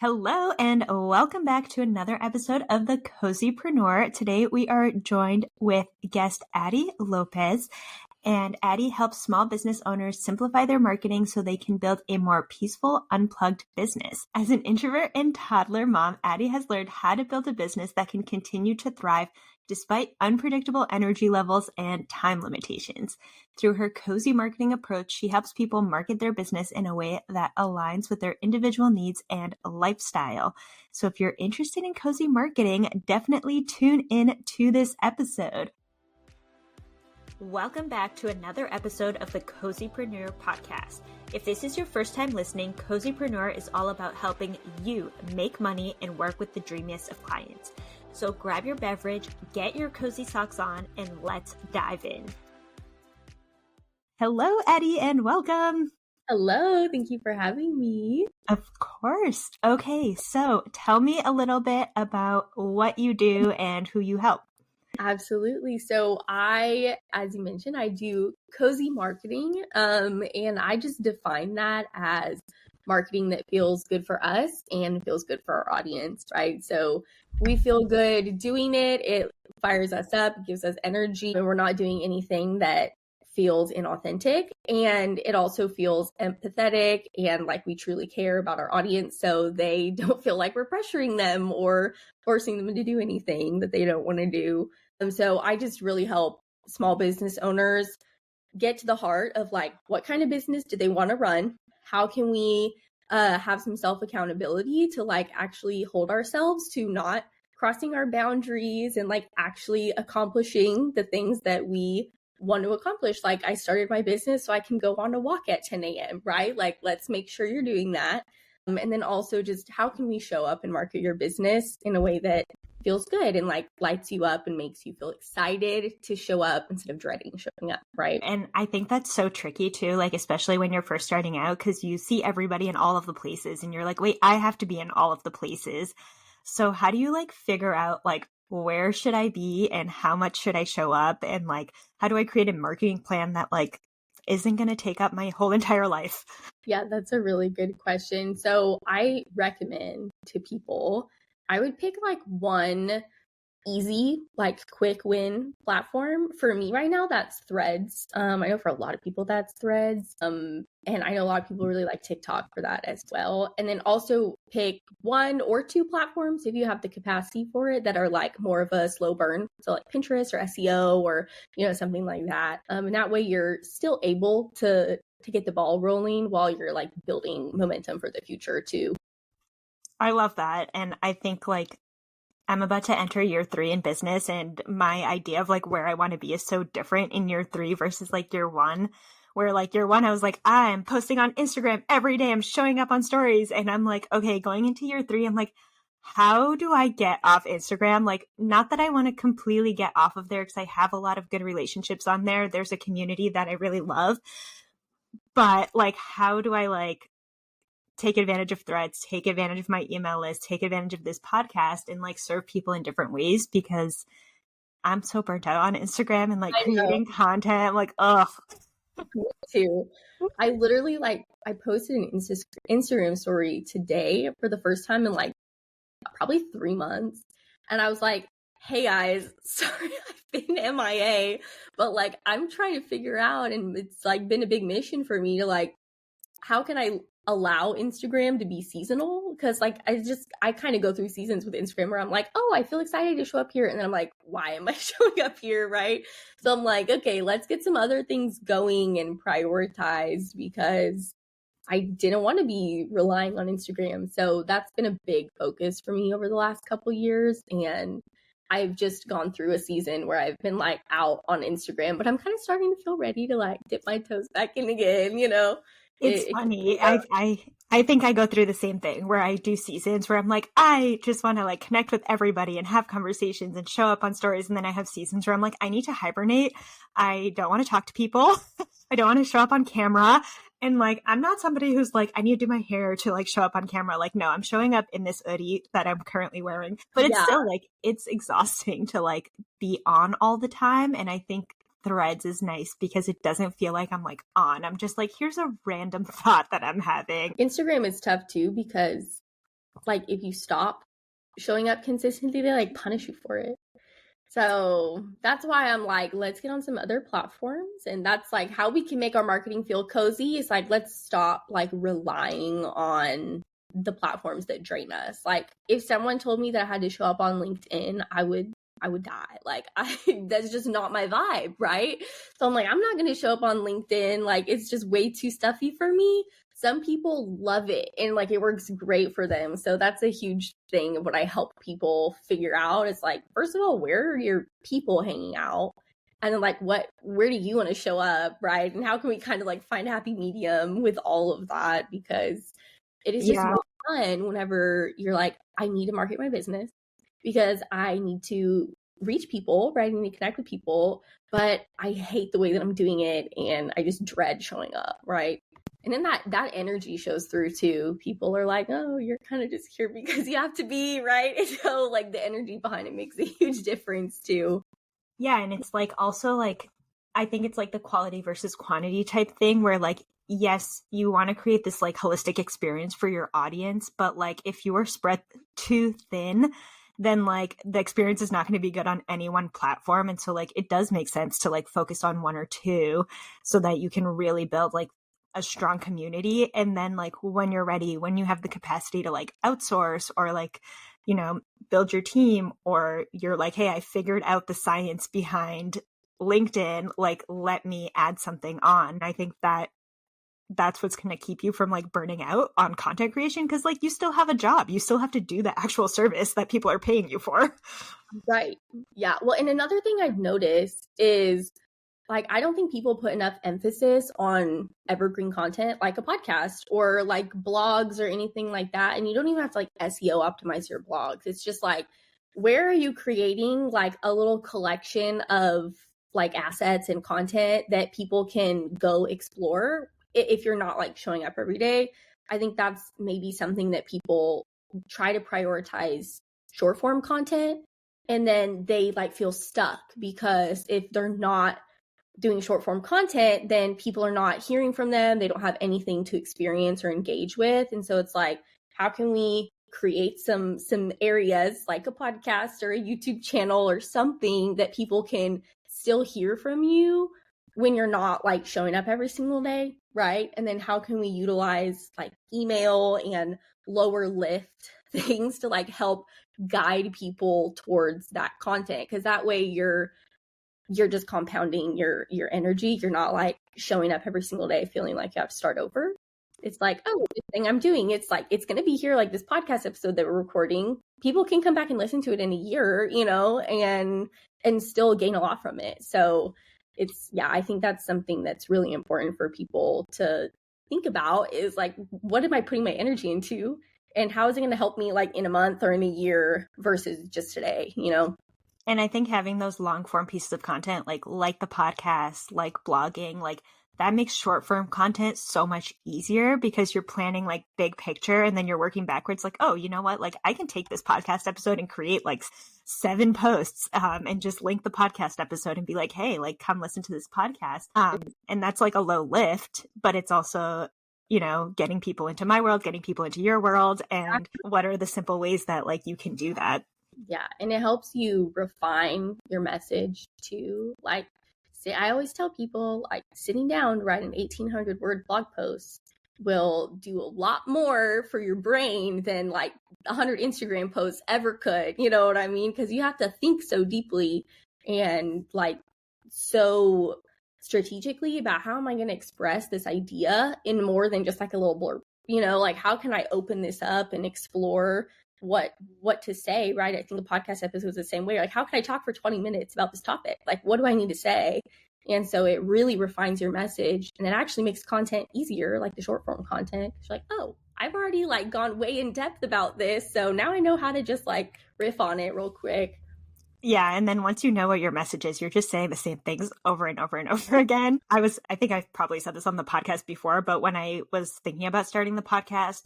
Hello and welcome back to another episode of the Cozypreneur. Today we are joined with guest Addy Lopes, and Addy helps small business owners simplify their marketing so they can build a more peaceful, unplugged business. As an introvert and toddler mom, Addy has learned how to build a business that can continue to thrive despite unpredictable energy levels and time limitations. Through her cozy marketing approach, she helps people market their business in a way that aligns with their individual needs and lifestyle. So if you're interested in cozy marketing, definitely tune in to this episode. Welcome back to another episode of the Cozypreneur podcast. If this is your first time listening, Cozypreneur is all about helping you make money and work with the dreamiest of clients. So grab your beverage, get your cozy socks on, and let's dive in. Hello, Addy, and welcome. Hello, thank you for having me. Of course. Okay, so tell me a little bit about what you do and who you help. Absolutely. So as you mentioned, I do cozy marketing, and I just define that as marketing that feels good for us and feels good for our audience, right? So we feel good doing it. It fires us up, gives us energy, and we're not doing anything that feels inauthentic. And it also feels empathetic and like we truly care about our audience, so they don't feel like we're pressuring them or forcing them to do anything that they don't want to do. So I just really help small business owners get to the heart of like, what kind of business do they want to run? How can we have some self-accountability to like actually hold ourselves to not crossing our boundaries and like actually accomplishing the things that we want to accomplish. Like, I started my business so I can go on a walk at 10 a.m., right? Like, let's make sure you're doing that. And then also just how can we show up and market your business in a way that feels good and like lights you up and makes you feel excited to show up instead of dreading showing up, right? And I think that's so tricky too, like especially when you're first starting out, because you see everybody in all of the places and you're like, wait, I have to be in all of the places. So how do you like figure out like, where should I be and how much should I show up? And like, how do I create a marketing plan that like isn't going to take up my whole entire life? Yeah, that's a really good question. So I recommend to people, I would pick like one easy, like quick win platform. For me right now, that's Threads. I know for a lot of people that's Threads. And I know a lot of people really like TikTok for that as well. And then also pick one or two platforms if you have the capacity for it that are like more of a slow burn. So like Pinterest or SEO or, something like that. And that way you're still able to get the ball rolling while you're like building momentum for the future too. I love that. And I think like I'm about to enter year 3 in business, and my idea of like where I want to be is so different in year 3 versus like year 1, where like year 1, I was like, I'm posting on Instagram every day. I'm showing up on stories. And I'm like, okay, going into year 3, I'm like, how do I get off Instagram? Like, not that I want to completely get off of there because I have a lot of good relationships on there. There's a community that I really love. But like, how do I like take advantage of Threads, take advantage of my email list, take advantage of this podcast and like serve people in different ways, because I'm so burnt out on Instagram and like creating content. I'm like, ugh. Me too. I literally I posted an Instagram story today for the first time in like probably 3 months. And I was like, hey guys, sorry I've been MIA, but like I'm trying to figure out, and it's like been a big mission for me to like, how can I allow Instagram to be seasonal? Because like I kind of go through seasons with Instagram where I'm like, oh, I feel excited to show up here, and then I'm like, why am I showing up here, right? So I'm like, okay, let's get some other things going and prioritized, because I didn't want to be relying on Instagram. So that's been a big focus for me over the last couple years, and I've just gone through a season where I've been like out on Instagram, but I'm kind of starting to feel ready to like dip my toes back in again, It's funny. I think I go through the same thing where I do seasons where I'm like, I just want to like connect with everybody and have conversations and show up on stories. And then I have seasons where I'm like, I need to hibernate. I don't want to talk to people. I don't want to show up on camera. And like, I'm not somebody who's like, I need to do my hair to like show up on camera. Like, no, I'm showing up in this hoodie that I'm currently wearing, but it's still like, it's exhausting to like be on all the time. And I think Threads is nice because it doesn't feel like I'm like on. I'm just like, here's a random thought that I'm having. Instagram is tough too, because like if you stop showing up consistently, they like punish you for it. So that's why I'm like, let's get on some other platforms. And that's like how we can make our marketing feel cozy. Is like, let's stop like relying on the platforms that drain us. Like if someone told me that I had to show up on LinkedIn, I would die. Like that's just not my vibe, right? So I'm like, I'm not going to show up on LinkedIn. Like it's just way too stuffy for me. Some people love it and like it works great for them. So that's a huge thing of what I help people figure out. It's like, first of all, where are your people hanging out? And then like where do you want to show up, right? And how can we kind of like find a happy medium with all of that? Because it is just not fun whenever you're like, I need to market my business because I need to reach people, right? I need to connect with people, but I hate the way that I'm doing it and I just dread showing up, right? And then that energy shows through too. People are like, oh, you're kind of just here because you have to be, right? And so like the energy behind it makes a huge difference too. Yeah, and it's like also like, I think it's like the quality versus quantity type thing where like, yes, you want to create this like holistic experience for your audience, but like if you are spread too thin, then like the experience is not going to be good on any one platform. And so like it does make sense to like focus on one or two so that you can really build like a strong community. And then like when you're ready, when you have the capacity to like outsource or like, you know, build your team, or you're like, hey, I figured out the science behind LinkedIn, like let me add something on. I think that that's what's going to keep you from like burning out on content creation, because like you still have a job, you still have to do the actual service that people are paying you for. Right. Yeah. Well, and another thing I've noticed is like, I don't think people put enough emphasis on evergreen content like a podcast or like blogs or anything like that. And you don't even have to like SEO optimize your blogs. It's just like, where are you creating like a little collection of like assets and content that people can go explore if you're not like showing up every day? I think that's maybe something that people try to prioritize short form content, and then they like feel stuck because if they're not doing short form content, then people are not hearing from them. They don't have anything to experience or engage with. And so it's like, how can we create some areas like a podcast or a YouTube channel or something that people can still hear from you when you're not like showing up every single day, right? And then how can we utilize like email and lower lift things to like help guide people towards that content? Because that way you're just compounding your energy. You're not like showing up every single day feeling like you have to start over. It's like, oh, this thing I'm doing, it's like, it's going to be here, like this podcast episode that we're recording. People can come back and listen to it in a year, you know, and still gain a lot from it. So it's, yeah, I think that's something that's really important for people to think about is like, what am I putting my energy into? And how is it going to help me like in a month or in a year versus just today, you know? And I think having those long form pieces of content, like the podcast, like blogging, like that makes short form content so much easier because you're planning like big picture and then you're working backwards. Like, oh, you know what? Like I can take this podcast episode and create like 7 posts and just link the podcast episode and be like, hey, like come listen to this podcast. And that's like a low lift, but it's also, you know, getting people into my world, getting people into your world. And what are the simple ways that like you can do that? Yeah. And it helps you refine your message too. Like, say, I always tell people like sitting down to write an 1,800 word blog post will do a lot more for your brain than like 100 Instagram posts ever could. You know what I mean? Because you have to think so deeply and like so strategically about how am I going to express this idea in more than just like a little blurb. You know, like how can I open this up and explore what to say, right? I think the podcast episode is the same way. Like, how can I talk for 20 minutes about this topic? Like, what do I need to say? And so it really refines your message, and it actually makes content easier, like the short form content. You're like, oh, I've already like gone way in depth about this, so now I know how to just like riff on it real quick. Yeah. And then once you know what your message is, you're just saying the same things over and over and over again. I think I've probably said this on the podcast before, but when I was thinking about starting the podcast,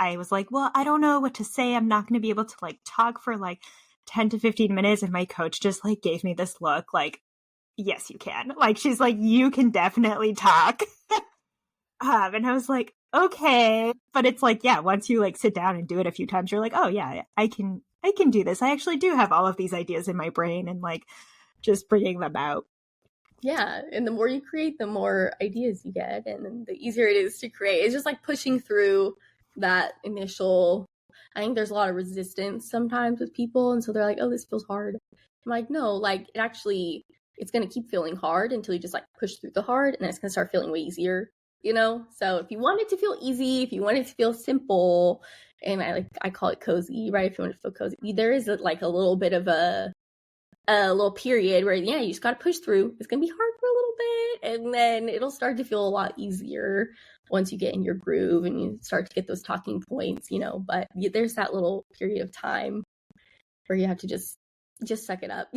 I was like, well, I don't know what to say. I'm not going to be able to like talk for like 10 to 15 minutes. And my coach just like gave me this look like, yes, you can. Like, she's like, you can definitely talk. And I was like, okay. But it's like, yeah, once you like sit down and do it a few times, you're like, oh yeah, I can do this. I actually do have all of these ideas in my brain, and like just bringing them out. Yeah, and the more you create, the more ideas you get, and then the easier it is to create. It's just like pushing through that initial. I think there's a lot of resistance sometimes with people, and so they're like, "Oh, this feels hard." I'm like, "No, like it actually, it's gonna keep feeling hard until you just like push through the hard, and then it's gonna start feeling way easier." You know. So if you want it to feel easy, if you want it to feel simple, and I call it cozy, right? If you want it to feel cozy, there is like a little bit of a little period where you just got to push through. It's gonna be hard for a little bit, and then it'll start to feel a lot easier once you get in your groove and you start to get those talking points, but there's that little period of time where you have to just suck it up.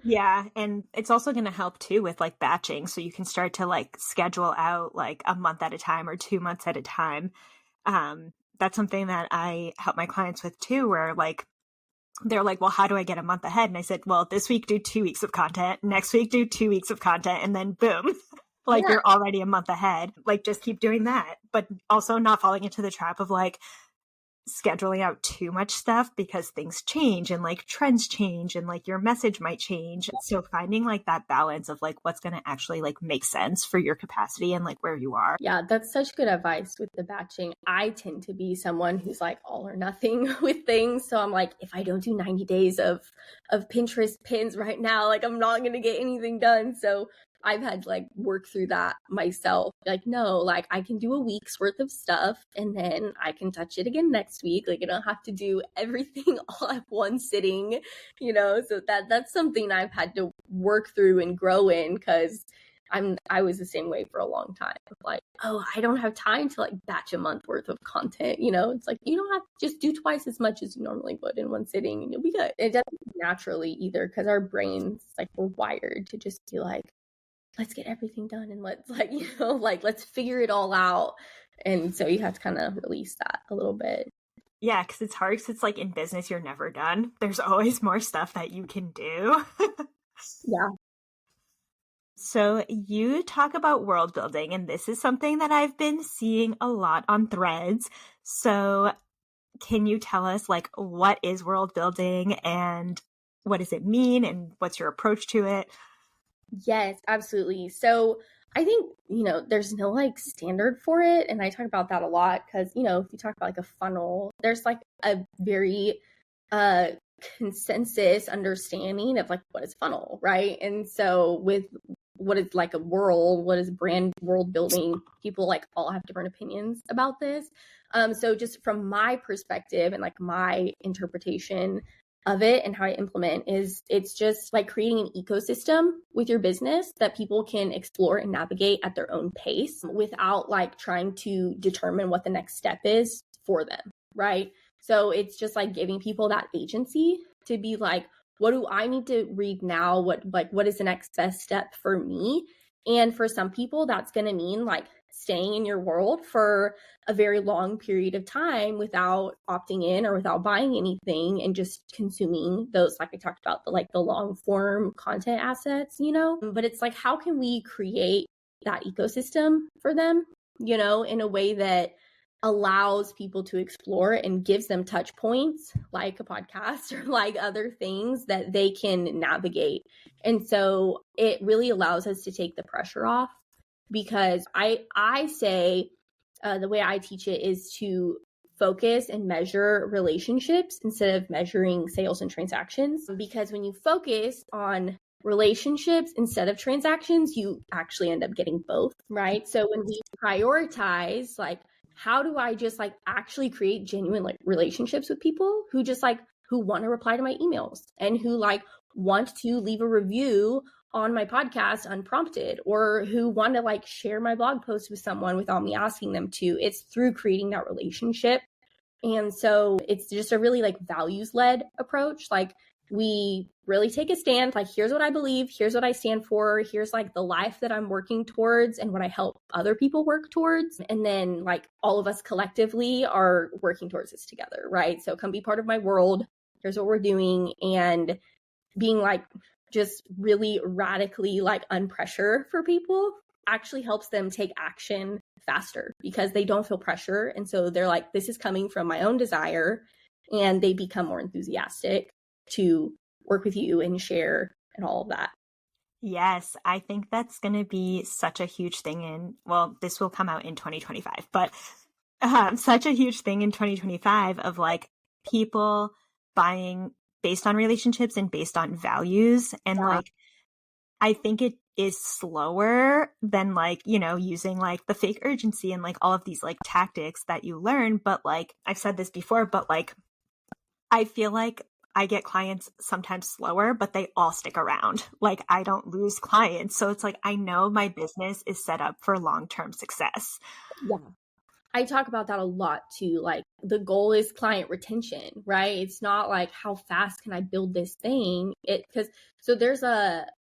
Yeah, and it's also going to help too with like batching, so you can start to like schedule out like a month at a time or 2 months at a time. That's something that I help my clients with too, where like they're like, well, how do I get a month ahead? And I said, well, this week do 2 weeks of content, next week do 2 weeks of content, and then boom, like you're already a month ahead. Like just keep doing that, but also not falling into the trap of like scheduling out too much stuff, because things change and like trends change and like your message might change. So finding like that balance of like what's going to actually like make sense for your capacity and like where you are. Yeah, that's such good advice with the batching. I tend to be someone who's like all or nothing with things. So I'm like, if I don't do 90 days of Pinterest pins right now, like I'm not going to get anything done. So I've had to like work through that myself. Like, no, like I can do a week's worth of stuff and then I can touch it again next week. Like I don't have to do everything all at one sitting, so that's something I've had to work through and grow in, because I was the same way for a long time. Like, oh, I don't have time to like batch a month worth of content. It's like, you don't have to just do twice as much as you normally would in one sitting and you'll be good. It doesn't naturally either, because our brains like we're wired to just be like, let's get everything done and let's like, let's figure it all out. And so you have to kind of release that a little bit. Yeah, because it's hard, because it's like in business, you're never done. There's always more stuff that you can do. Yeah. So you talk about world building, and this is something that I've been seeing a lot on Threads. So can you tell us like what is world building and what does it mean and what's your approach to it? Yes, absolutely. So I think, there's no like standard for it. And I talk about that a lot because, if you talk about like a funnel, there's like a very consensus understanding of like what is funnel, right? And so with what is like a world, what is brand world building, people like all have different opinions about this. So just from my perspective and like my interpretation of it and how I implement is it's just like creating an ecosystem with your business that people can explore and navigate at their own pace without like trying to determine what the next step is for them, right? So it's just like giving people that agency to be like, what do I need to read now? What is the next best step for me? And for some people, that's going to mean like staying in your world for a very long period of time without opting in or without buying anything and just consuming those, like I talked about, the long form content assets, but it's like, how can we create that ecosystem for them, in a way that allows people to explore and gives them touch points like a podcast or like other things that they can navigate. And so it really allows us to take the pressure off, because I say the way I teach it is to focus and measure relationships instead of measuring sales and transactions. Because when you focus on relationships instead of transactions, you actually end up getting both, right? So when we prioritize, like, how do I just like actually create genuine like relationships with people who just like who want to reply to my emails and who like want to leave a review on my podcast unprompted, or who want to like share my blog post with someone without me asking them to. It's through creating that relationship. And so it's just a really like values-led approach. Like we really take a stand, like here's what I believe, here's what I stand for, here's like the life that I'm working towards and what I help other people work towards. And then like all of us collectively are working towards this together, right? So come be part of my world. Here's what we're doing. And being like just really radically like unpressure for people actually helps them take action faster because they don't feel pressure. And so they're like, this is coming from my own desire, and they become more enthusiastic to work with you and share and all of that. Yes, I think that's going to be such a huge thing well, this will come out in 2025, but such a huge thing in 2025 of like people buying based on relationships and based on values. And like, I think it is slower than like, using like the fake urgency and like all of these like tactics that you learn. But like, I've said this before, but like, I feel like I get clients sometimes slower, but they all stick around. Like I don't lose clients. So it's like, I know my business is set up for long-term success. Yeah. I talk about that a lot too. Like the goal is client retention, right? It's not like how fast can I build this thing? I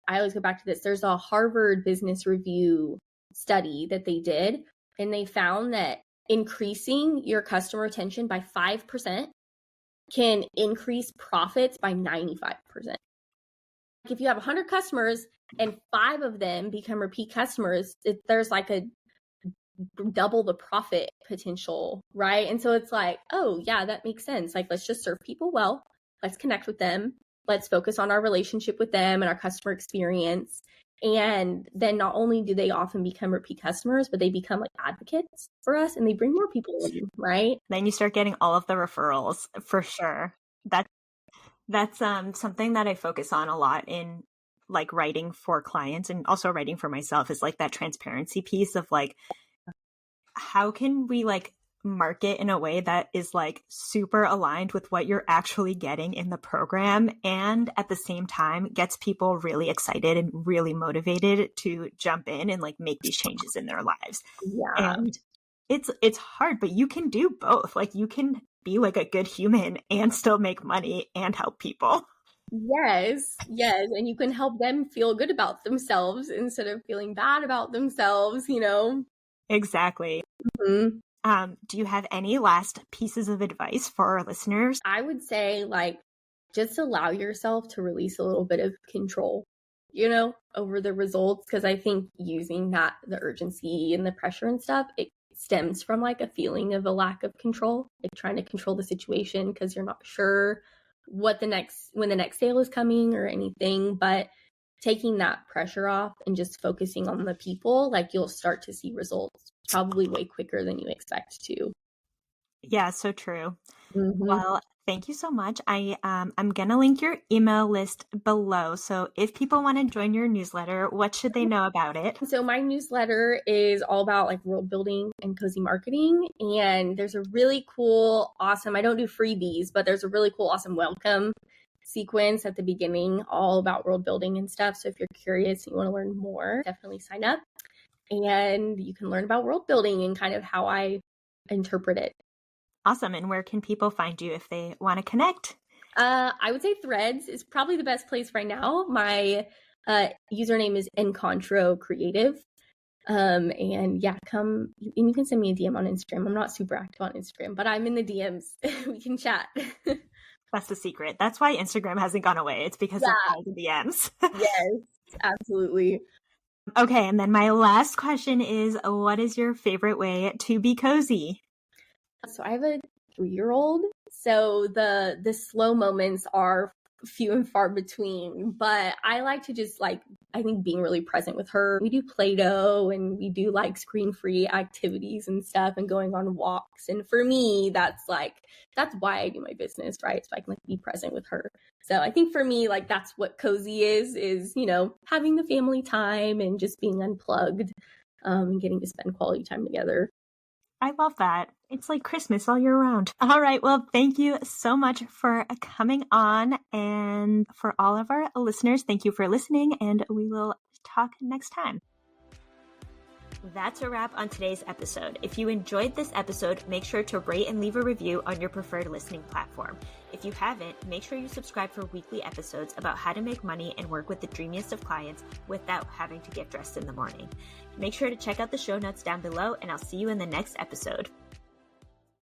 always go back to this. There's a Harvard Business Review study that they did, and they found that increasing your customer retention by 5% can increase profits by 95%. If you have 100 customers and 5 of them become repeat customers, there's like a double the profit potential, right? And so it's like, oh yeah, that makes sense. Like, let's just serve people well. Let's connect with them. Let's focus on our relationship with them and our customer experience. And then not only do they often become repeat customers, but they become like advocates for us, and they bring more people in, right? Then you start getting all of the referrals for sure. That's something that I focus on a lot in like writing for clients and also writing for myself, is like that transparency piece of like, how can we like market in a way that is like super aligned with what you're actually getting in the program, and at the same time gets people really excited and really motivated to jump in and like make these changes in their lives. Yeah. And it's hard, but you can do both. Like you can be like a good human and still make money and help people. Yes. And you can help them feel good about themselves instead of feeling bad about themselves, Exactly. Mm-hmm. Do you have any last pieces of advice for our listeners? I would say like, just allow yourself to release a little bit of control, over the results. Cause I think using the urgency and the pressure and stuff, it stems from like a feeling of a lack of control, like trying to control the situation because you're not sure when the next sale is coming or anything. But taking that pressure off and just focusing on the people, like you'll start to see results probably way quicker than you expect to. Yeah, so true. Mm-hmm. Well, thank you so much. I'm gonna link your email list below. So if people want to join your newsletter, what should they know about it? So my newsletter is all about like world building and cozy marketing. And there's a really cool, awesome, I don't do freebies, but there's a really cool, awesome welcome sequence at the beginning, all about world building and stuff. So if you're curious and you want to learn more, definitely sign up, and you can learn about world building and kind of how I interpret it. Awesome. And where can people find you if they want to connect? I would say Threads is probably the best place right now. My username is Encontro Creative. And yeah, come, and you can send me a DM on Instagram. I'm not super active on Instagram, but I'm in the DMs. We can chat. That's the secret. That's why Instagram hasn't gone away. It's because of all the DMs. Yes, absolutely. Okay. And then my last question is, what is your favorite way to be cozy? So I have a 3-year-old. So the slow moments are few and far between, but I like to just like, I think being really present with her. We do Play-Doh and we do like screen-free activities and stuff and going on walks. And for me, that's why I do my business, right? So I can like be present with her. So I think for me, like that's what cozy is, having the family time and just being unplugged, and getting to spend quality time together. I love that. It's like Christmas all year round. All right. Well, thank you so much for coming on. And for all of our listeners, thank you for listening, and we will talk next time. That's a wrap on today's episode. If you enjoyed this episode, make sure to rate and leave a review on your preferred listening platform. If you haven't, make sure you subscribe for weekly episodes about how to make money and work with the dreamiest of clients without having to get dressed in the morning. Make sure to check out the show notes down below, and I'll see you in the next episode.